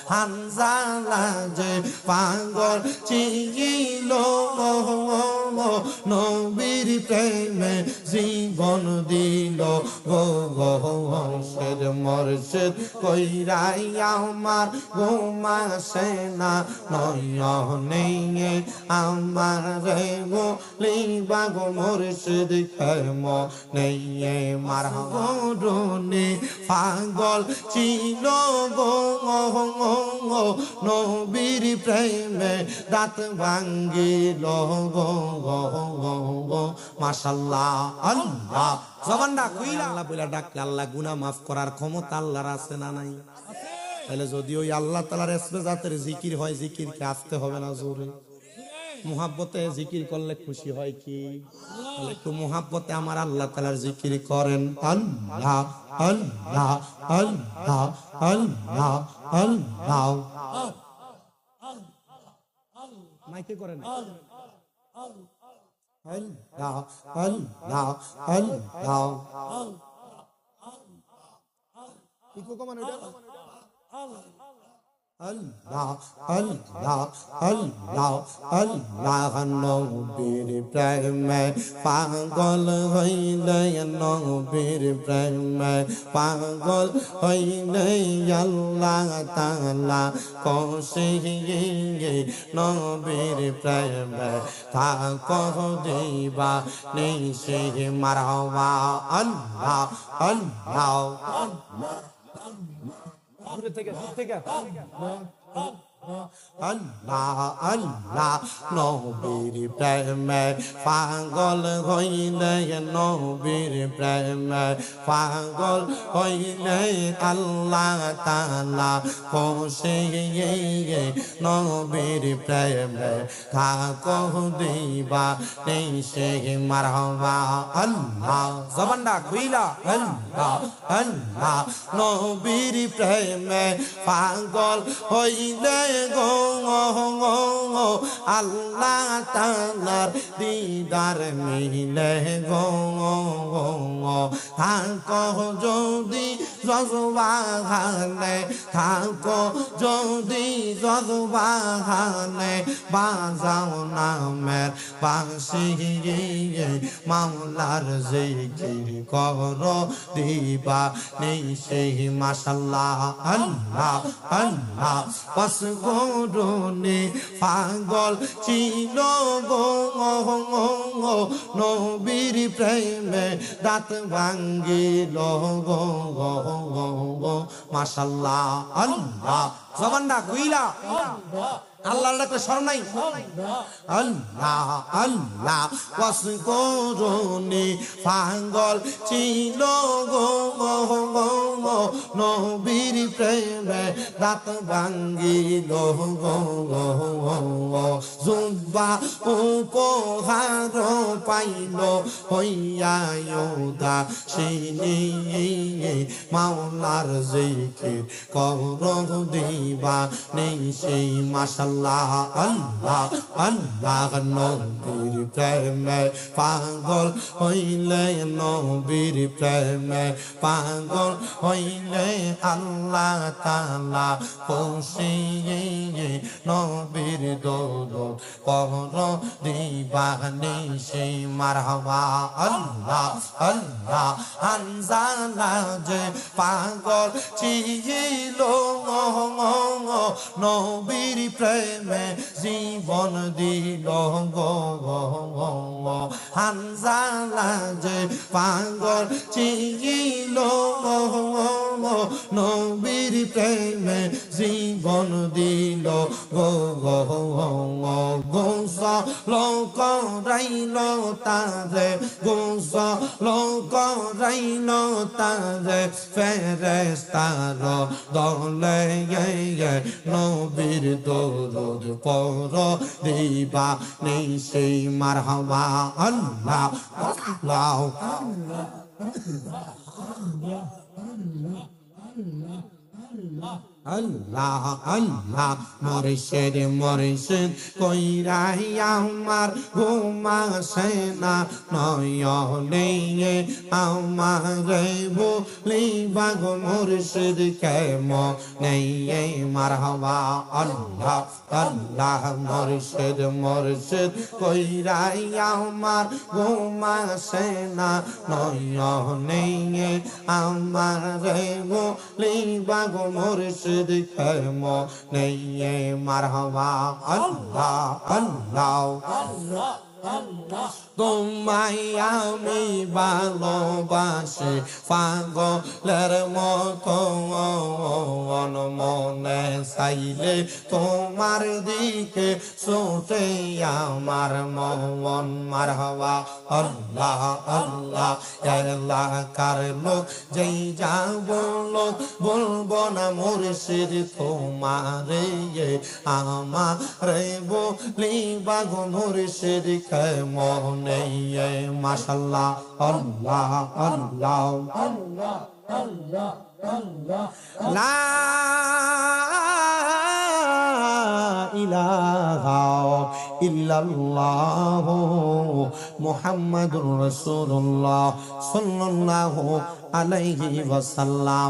হানজালা যে পাগল ছিল নবীর প্রেমে জীবন দিল গো মুর্শিদ মুর্শিদ কইরাই আমার ঘুমাসে না নয়নে আমার রে গো লিবা গো মুর্শিদ কেমনে মারহাবুনি পাগল ছিল গো নবীর প্রেমে দাঁত ভাঙ্গিল গো মাশাআল্লাহ আল্লাহ জবানটা কইলা আল্লাহ বইলা ডাকলে আল্লাহ গুনাহ মাফ করার ক্ষমতা আল্লাহর আছে না নাই? তাহলে যদি ওই আল্লাহ তাআলার ইসমে জাতের জিকির হয়, জিকিরকে আসতে হবে না জোরে? মুহাব্বতে জিকির করলে খুশি হয় কি? তাহলে একটু মুহাব্বতে আমার আল্লাহ তাআলার জিকির করেন। আল্লাহ আল্লাহ আল্লাহ আল্লাহ আল্লাহ মাইকে করেন আল্লাহ আল্লাহ আল্লাহ ইকো কমান এটা আল্লাহ আল্লাহ আল্লাহ আল্লাহ নবীর প্রেমে পাগল হইলে নবীর প্রেমে পাগল হইলে আল্লাহ তাআলা কষে নবীর প্রেমে থাকো দিবা নিশে মারহাবা আল্লাহ আল্লাহ আল্লাহ আল্লাহ নবীর প্রেমে পাগল হইলে নবীর প্রেমে পাগল হইলে আল্লাহ তাআলা কষে নবীর প্রেমে থাকো দিবা নিশে মারহাবা আল্লাহ জবানটা কইলা আল্লাহ আল্লাহ নবীর প্রেমে পাগল হইলে গো আল্লাহ তাআলার দিদার মিলে গো থাকো যদি জজবাহানে থাকো যদি জজবাহানে বাজাও নামের বাঁশি মাওলার জিকির করো দিবা নিশে মাশাআল্লাহ আল্লাহ আল্লাহ পাস গরুনি পাগল ছিল গো নবীর প্রেমে দাঁত ভাঙ্গিল গো মাশাআল্লাহ আল্লাহ জবানটা কইলা আল্লাহর ডাকলে শরম নাই? আল্লাহ আল্লাহ ওয়াস করুনি পাগল ছিল গো নবীর প্রেমে দাঁত ভাঙ্গিল গো জুব্বা উপহার পাইল হইয়া উদাসীনী মাওলার জিকির করো দিবা নিশে মাশাআল্লাহ আল্লাহ আল্লাহ নবীর প্রেমে পাগল হইলে নবীর প্রেমে পাগল হইলে আল্লাহ তাআলা খুশি নবীর দরুদ করো দিবা নিশে মারহাবা আল্লাহ আল্লাহ হানজালা যে পাগল ছিল নবীর প্রেমে জীবন দিল গো হানজালা যে পাগল ছিল নবীর প্রেমে জীবন দিল গো গোসল করাইল তারে গোসল করাইল তারে ফেরেশতার দলে নবীর দরুদ পড়ো দিবা নিশে মারহাবা আল্লাহ আল্লাহ আল্লাহ আল্লাহ আল্লাহ আল্লাহ আল্লাহ মুর্শিদ মুর্শিদ কইরাই আমার ঘুম আসে না নয়নে আমার বলিবা গো মুর্শিদ কেমনে মারহাবা আল্লাহ আল্লাহ মুর্শিদ মুর্শিদ কইরাই আমার ঘুম আসে না নয়নে আমার বলিবা গো মুর্শিদ কেমনে মারহাবা আল্লাহ আল্লাহ তোমায় আমি ভালোবাসি পাগলের মতো মনে চাইলে তোমার দিকে ছুটে আমার মন মারহাবা আল্লাহ আল্লাহ এলাকার লোক যেই যাব লোক বলবো না মুর্শিদ তোমারে আমারে বলিবা গো মুর্শিদ কেমনে মাশাআল্লাহ আল্লাহ আল্লাহ আল্লাহ আল্লাহ আল্লাহ লা ইলাহা ইল্লাল্লাহ মুহাম্মাদুর রাসূলুল্লাহ সাল্লাল্লাহু আলাইহি ওয়াসাল্লাম।